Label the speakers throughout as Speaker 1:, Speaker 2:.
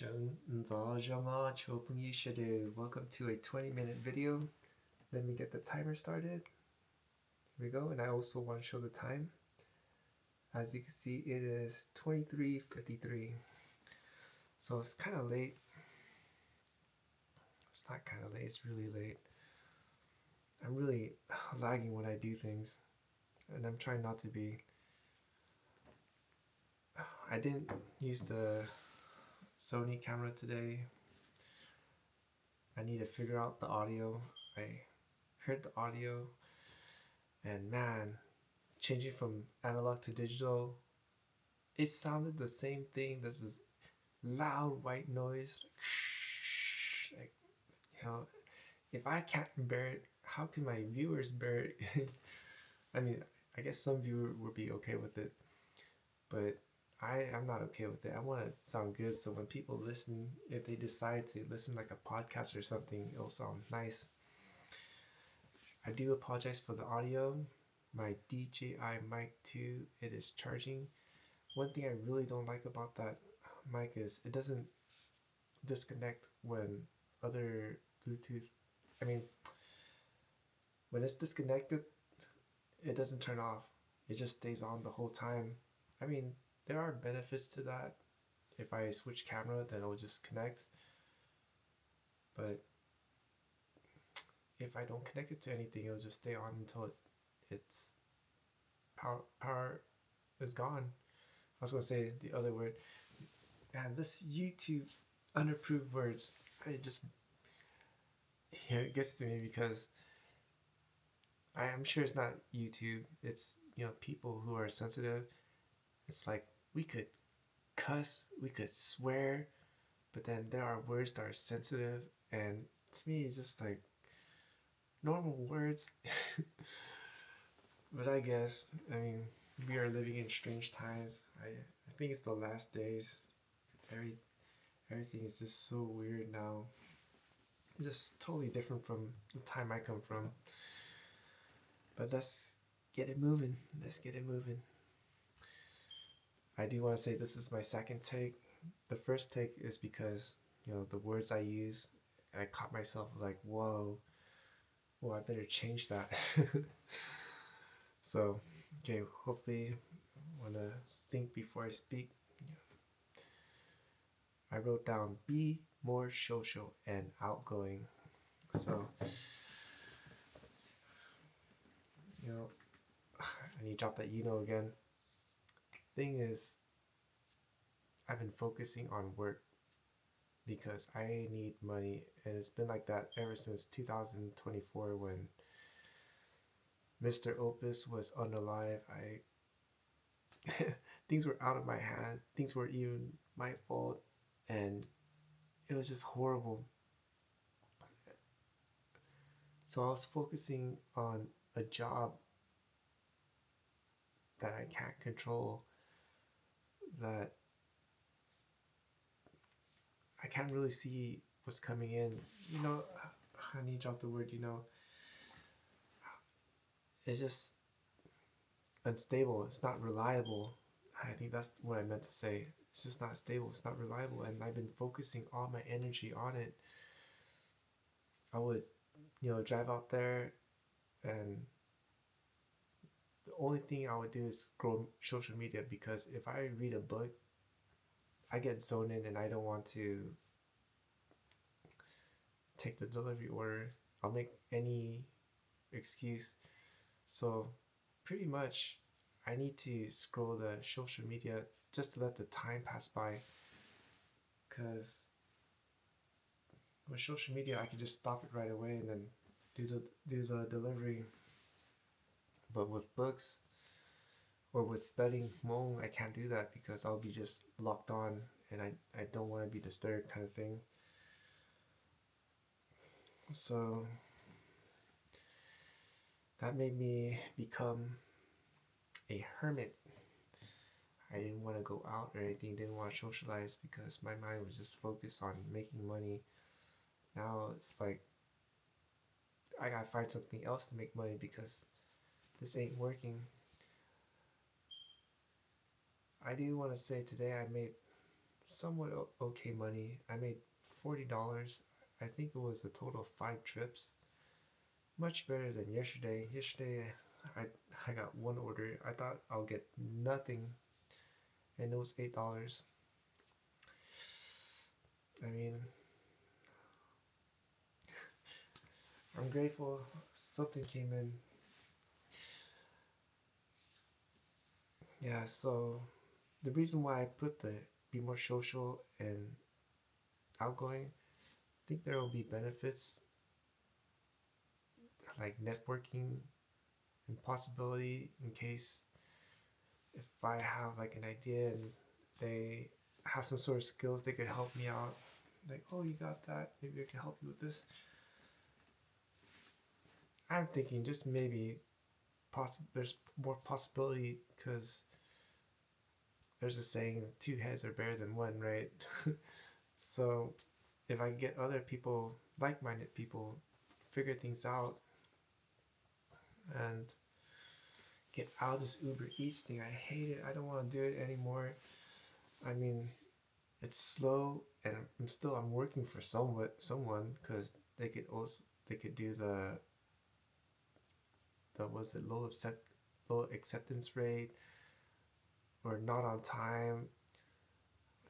Speaker 1: Welcome to a 20-minute video. Let me get the timer started. Here we go, and I also want to show the time. As you can see, it is 23:53. So it's kind of late. It's not kind of late, it's really late. I'm really lagging when I do things, and I'm trying not to be. I didn't use the Sony camera today. I need to figure out the audio. I heard the audio, and man, changing from analog to digital, it sounded the same thing. There's this loud white noise, like, if I can't bear it, how can my viewers bear it? I mean, I guess some viewer would be okay with it, but I'm not okay with it. I want to sound good, so when people listen, if they decide to listen like a podcast or something, it'll sound nice. I do apologize for the audio. My DJI Mic 2, it is charging. One thing I really don't like about that mic is it doesn't disconnect when other Bluetooth, when it's disconnected, it doesn't turn off. It just stays on the whole time. I mean, there are benefits to that. If I switch camera, then it'll just connect. But if I don't connect it to anything, it'll just stay on until its power is gone. I was going to say the other word. Man, this YouTube unapproved words, it gets to me because I'm sure it's not YouTube. It's, people who are sensitive. It's like we could cuss, we could swear, but then there are words that are sensitive, and to me it's just like normal words. But I guess, we are living in strange times. I think it's the last days. Everything is just so weird now. It's just totally different from the time I come from. But let's get it moving. I do want to say this is my second take. The first take is because, the words I use, I caught myself like, whoa, I better change that. So, okay, hopefully I want to think before I speak. I wrote down be more social and outgoing. So, I need to drop that again. Thing is, I've been focusing on work because I need money, and it's been like that ever since 2024 when Mr. Opus was unalive. Things were out of my hand. Things were even my fault, and it was just horrible. So I was focusing on a job that I can't control, that I can't really see what's coming in. I need to drop the word, It's just unstable. It's not reliable. I think that's what I meant to say. It's just not stable. It's not reliable. And I've been focusing all my energy on it. I would, drive out there, and the only thing I would do is scroll social media, because if I read a book, I get zoned in and I don't want to take the delivery order. I'll make any excuse. So pretty much I need to scroll the social media just to let the time pass by, because with social media I can just stop it right away and then do the delivery. But with books or with studying Hmoob, I can't do that because I'll be just locked on, and I don't want to be disturbed, kind of thing. So that made me become a hermit. I didn't want to go out or anything, didn't want to socialize because my mind was just focused on making money. Now it's like I gotta find something else to make money because this ain't working. I do want to say today I made somewhat okay money. I made $40. I think it was a total of 5 trips. Much better than yesterday. Yesterday, I I got one order. I thought I'll get nothing, and it was $8. I mean, I'm grateful something came in. Yeah, so the reason why I put the be more social and outgoing, I think there will be benefits like networking and possibility in case if I have like an idea and they have some sort of skills, they could help me out. Like, oh, you got that? Maybe I can help you with this. I'm thinking just maybe there's more possibility because there's a saying, two heads are better than one, right? So if I get other people, like-minded people, figure things out and get out of this Uber Eats thing. I hate it. I don't want to do it anymore. I mean, it's slow, and I'm working for someone because they could do the was it low acceptance rate or not on time,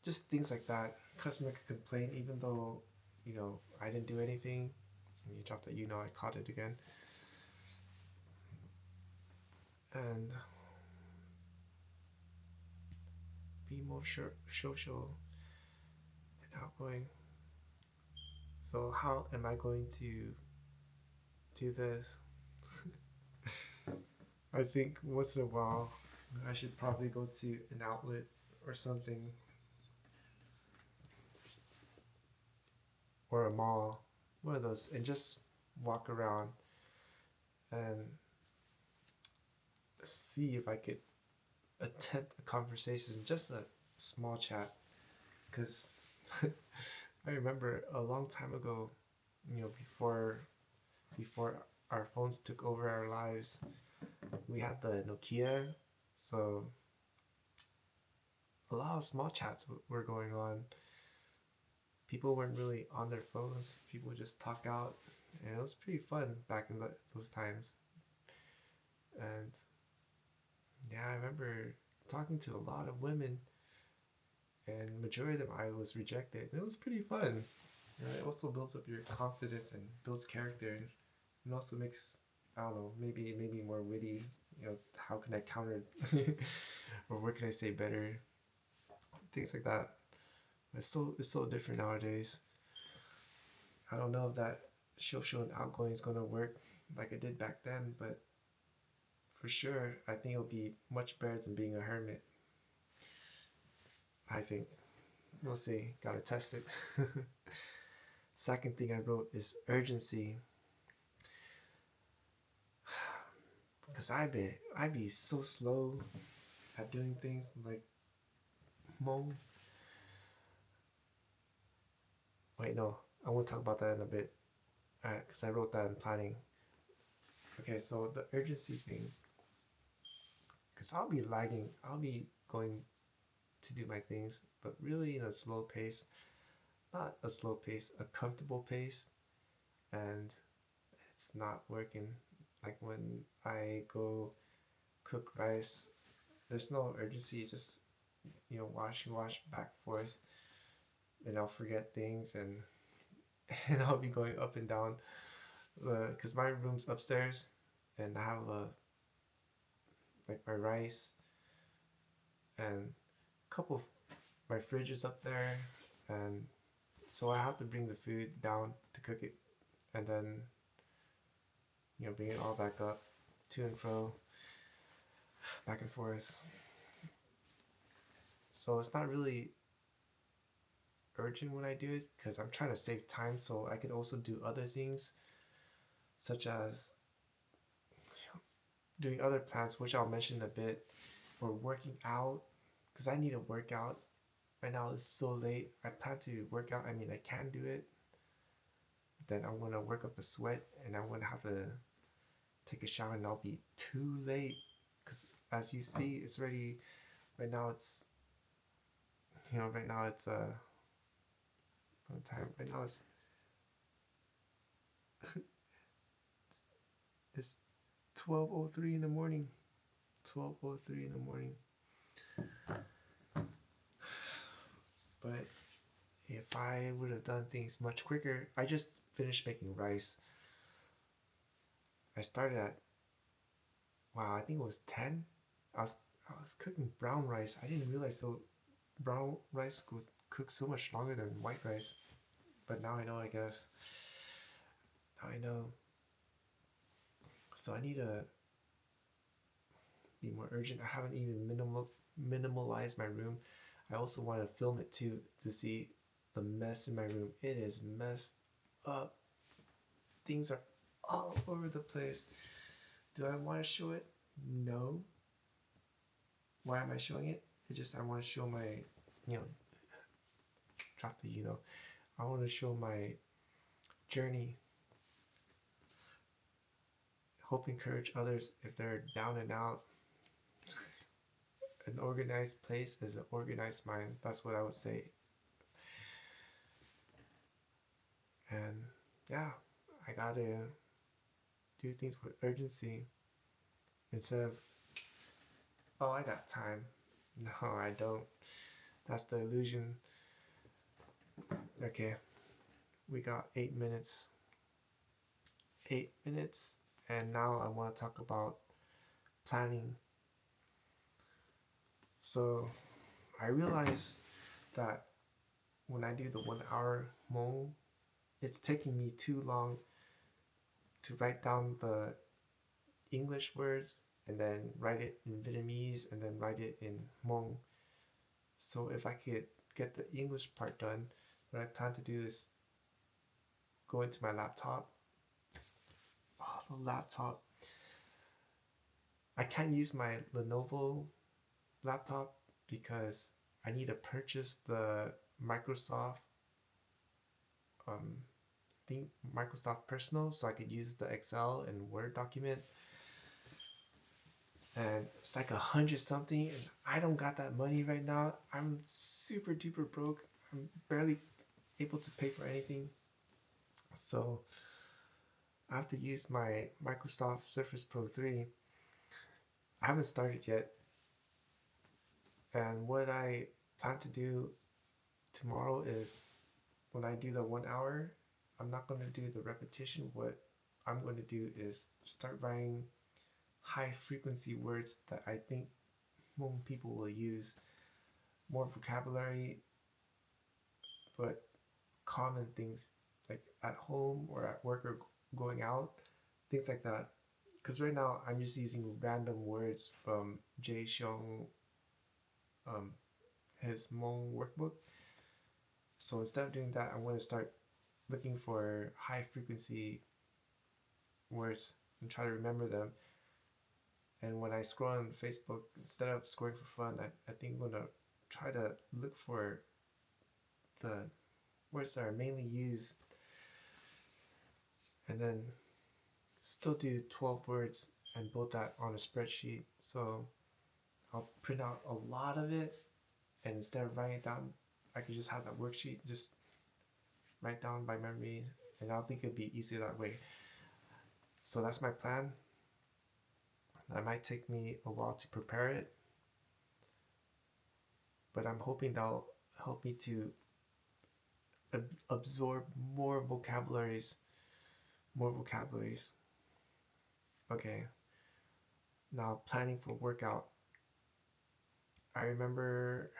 Speaker 1: just things like that. Customer could complain even though I didn't do anything. And you dropped that I caught it again. And be more social and outgoing. So how am I going to do this? I think once in a while I should probably go to an outlet or something, or a mall, one of those, and just walk around and see if I could attempt a conversation, just a small chat. Because I remember a long time ago, before our phones took over our lives, we had the Nokia, so a lot of small chats were going on. People weren't really on their phones. People would just talk out, and it was pretty fun back in those times. And yeah, I remember talking to a lot of women, and majority of them I was rejected. It was pretty fun. It also builds up your confidence and builds character, and also makes, I don't know, maybe more witty. How can I counter, or what can I say better? Things like that. It's so different nowadays. I don't know if that social and outgoing is gonna work like it did back then, but for sure, I think it'll be much better than being a hermit. I think. We'll see. Gotta test it. Second thing I wrote is urgency. Because I be so slow at doing things like Hmoob. Wait, no. I won't talk about that in a bit. Because I wrote that in planning. Okay, so the urgency thing. Because I'll be lagging. I'll be going to do my things, but really in a slow pace. Not a slow pace, a comfortable pace. And it's not working. Like when I go cook rice, there's no urgency. Just wash back and forth, and I'll forget things, and and I'll be going up and down because my room's upstairs, and I have like my rice and a couple of my fridge is up there, and so I have to bring the food down to cook it, and then bring it all back up, to and fro, back and forth. So it's not really urgent when I do it because I'm trying to save time so I can also do other things, such as doing other plans, which I'll mention in a bit, or working out because I need to work out. Right now it's so late. I plan to work out. I mean, I can do it. Then I'm gonna work up a sweat, and I'm gonna have to take a shower, and I'll be too late. Because as you see, it's already right now. It's You know, right now it's what time? Right now it's 12:03 in the morning. 12:03 in the morning. But if I would have done things much quicker, I just finished making rice. I started at, wow, I think it was 10. I was cooking brown rice. I didn't realize so brown rice could cook so much longer than white rice. But now I know, I guess. Now I know. So I need to be more urgent. I haven't even minimalized my room. I also want to film it too to see the mess in my room. It is messed up. Things are all over the place. Do I want to show it? No. Why am I showing it? It's just I want to show my, drop the I want to show my journey. Hope encourage others if they're down and out. An organized place is an organized mind. That's what I would say. And yeah, I gotta do things with urgency instead of, oh, I got time. No, I don't. That's the illusion. Okay, we got 8 minutes. 8 minutes, and now I want to talk about planning. So I realized that when I do the 1 hour Hmoob, it's taking me too long to write down the English words and then write it in Vietnamese and then write it in Hmong. So if I could get the English part done, what I plan to do is go into my laptop. Oh, the laptop. I can't use my Lenovo laptop because I need to purchase the Microsoft Microsoft Personal so I could use the Excel and Word document. And it's like 100 something, and I don't got that money right now. I'm super duper broke. I'm barely able to pay for anything. So I have to use my Microsoft Surface Pro 3. I haven't started yet. And what I plan to do tomorrow is when I do the 1 hour, I'm not going to do the repetition. What I'm going to do is start writing high frequency words that I think Hmong people will use. More vocabulary, but common things like at home or at work or going out, things like that. Because right now I'm just using random words from Jay Xiong, his Hmong workbook. So instead of doing that, I'm going to start looking for high frequency words and try to remember them. And when I scroll on Facebook, instead of scrolling for fun, I think I'm going to try to look for the words that are mainly used and then still do 12 words and build that on a spreadsheet. So I'll print out a lot of it, and instead of writing it down, I could just have that worksheet, just write down by memory, and I think it'd be easier that way. So that's my plan. That might take me a while to prepare it, but I'm hoping that'll help me to absorb more vocabularies. Okay, now planning for workout. I remember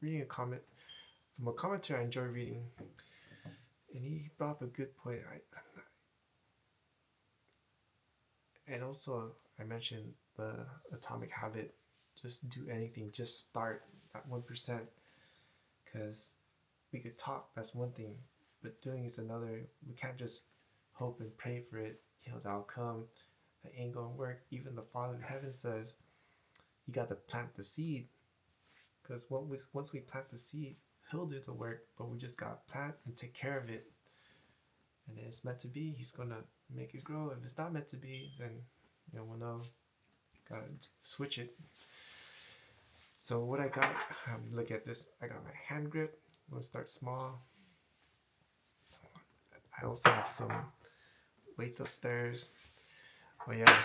Speaker 1: reading a comment from a commenter I enjoy reading, and he brought up a good point. And also I mentioned the atomic habit. Just do anything, just start at 1%, because we could talk, that's one thing, but doing is another. We can't just hope and pray for it, that'll come. That ain't gonna work. Even the Father in heaven says you got to plant the seed, because once we plant the seed, he'll do the work, but we just got to plant and take care of it. And then it's meant to be, he's gonna make it grow. If it's not meant to be, then we'll know, gotta switch it. So what I got, look at this. I got my hand grip. I'm gonna start small. I also have some weights upstairs. But yeah,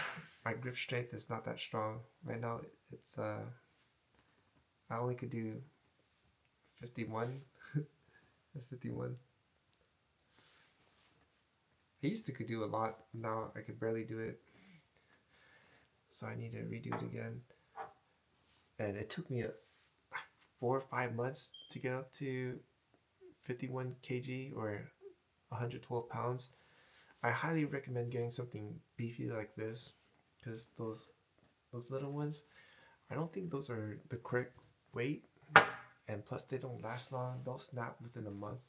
Speaker 1: my grip strength is not that strong right now. It's I only could do 51. 51. I used to could do a lot. Now I could barely do it. So I need to redo it again. And it took me 4 or 5 months to get up to 51 kg or 112 pounds. I highly recommend getting something beefy like this, because those little ones, I don't think those are the correct weight, and plus they don't last long. They'll snap within a month.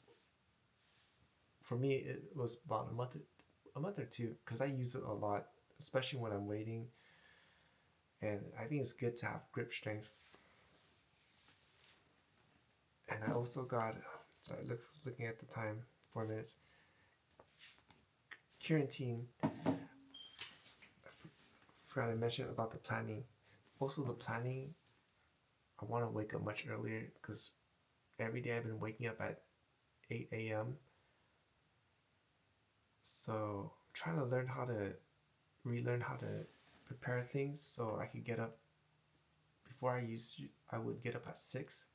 Speaker 1: For me, it was about a month or two, because I use it a lot, especially when I'm waiting. And I think it's good to have grip strength. And I also got, so looking at the time, 4 minutes. Quarantine. I forgot to mention about the planning. Also the planning, I want to wake up much earlier, because every day I've been waking up at 8 a.m. So I'm trying to relearn how to prepare things so I could get up. Before I would get up at 6,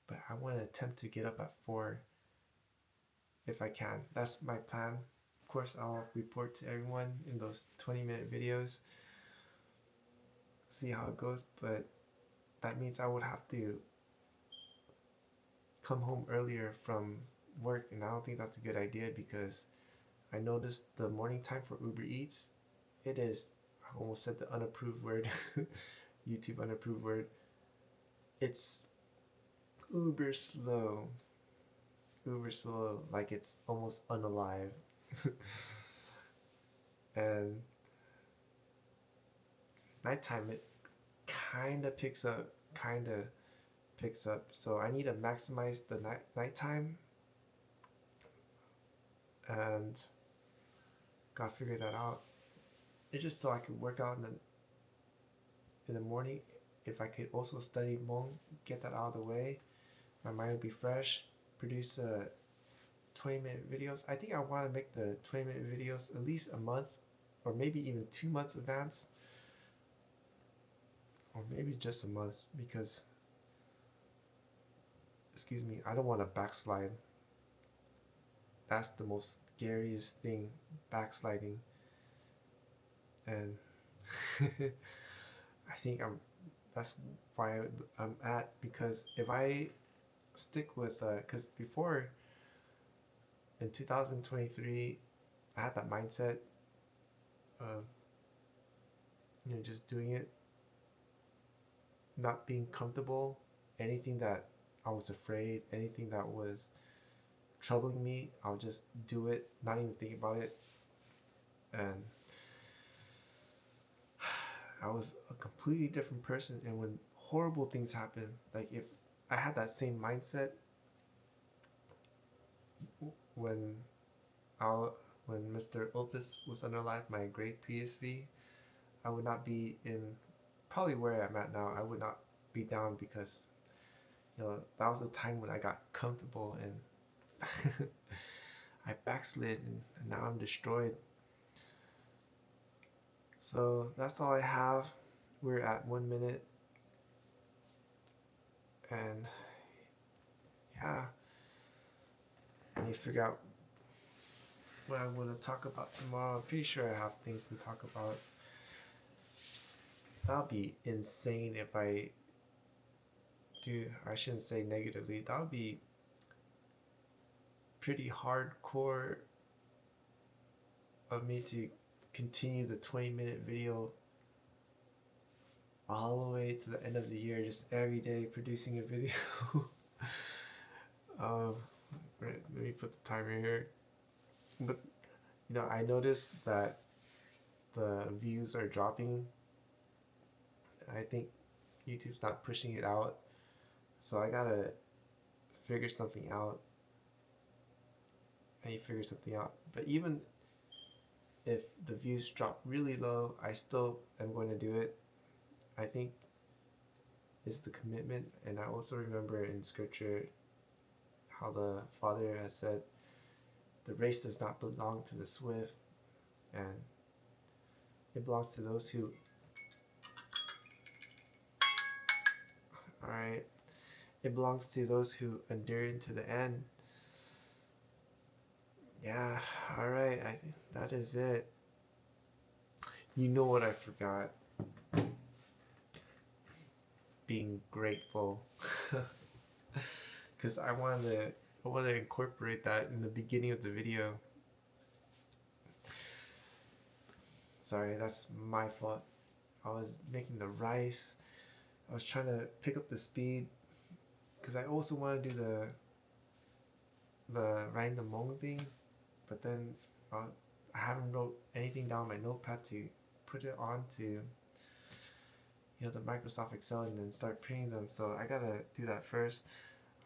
Speaker 1: but I want to attempt to get up at 4 if I can. That's my plan. Of course, I'll report to everyone in those 20-minute videos, see how it goes, but that means I would have to come home earlier from work, and I don't think that's a good idea, because I noticed the morning time for Uber Eats, it is, I almost said the unapproved word, YouTube unapproved word, it's uber slow, like it's almost unalive. And nighttime, it kind of picks up, so I need to maximize the nighttime, and gotta figure that out. It's just so I could work out in the morning. If I could also study Hmong, get that out of the way, my mind would be fresh, produce 20-minute videos. I think I want to make the 20-minute videos at least a month, or maybe even 2 months advance, or maybe just a month, because, excuse me, I don't want to backslide. That's the most scariest thing, backsliding. And I think that's why I'm at, because if I stick with, because before, in 2023, I had that mindset of, just doing it, not being comfortable. Anything that I was afraid, anything that was troubling me, I'll just do it, not even think about it. And I was a completely different person. And when horrible things happen, like if I had that same mindset when Mr. Opus was unalive, my great PSV, I would not be in probably where I'm at now. I would not be down, because that was the time when I got comfortable, and I backslid, and now I'm destroyed. So that's all I have. We're at 1 minute, and yeah, I need to figure out what I want to talk about tomorrow. I'm pretty sure I have things to talk about. That'll be insane if I shouldn't say negatively, that would be pretty hardcore of me to continue the 20-minute video all the way to the end of the year, just every day producing a video. Let me put the timer here. But I noticed that the views are dropping. I think YouTube's not pushing it out, so I gotta figure something out. But even if the views drop really low, I still am going to do it. I think is the commitment. And I also remember in scripture how the Father has said, the race does not belong to the swift, and it belongs to those who, alright, it belongs to those who endure into the end. Yeah, alright, that is it. You know what I forgot? Being grateful. Because I want to incorporate that in the beginning of the video. Sorry, that's my fault. I was making the rice. I was trying to pick up the speed because I also want to do the Ryan the Mong thing, but then I haven't wrote anything down on my notepad to put it onto the Microsoft Excel and then start printing them. So I gotta do that first.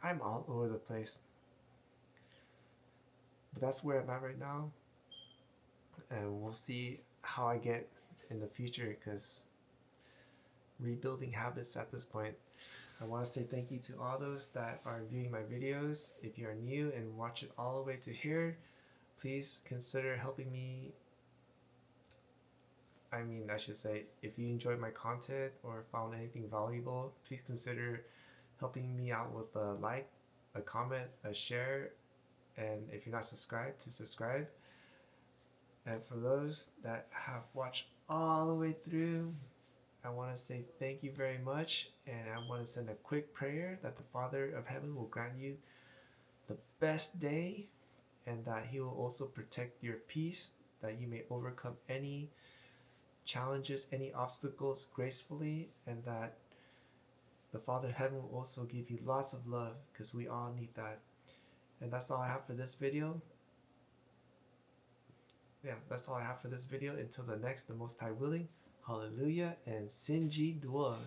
Speaker 1: I'm all over the place, but that's where I'm at right now, and we'll see how I get in the future, because rebuilding habits at this point. I want to say thank you to all those that are viewing my videos. If you are new and watch it all the way to here, please consider helping me. I should say, if you enjoyed my content or found anything valuable, please consider helping me out with a like, a comment, a share, and if you're not subscribed, to subscribe. And for those that have watched all the way through, I want to say thank you very much, and I want to send a quick prayer that the Father of Heaven will grant you the best day, and that He will also protect your peace, that you may overcome any challenges, any obstacles gracefully, and that the Father of Heaven will also give you lots of love, because we all need that. And that's all I have for this video. Yeah, that's all I have for this video. Until the next, the Most High willing. Hallelujah and Sinji Dua.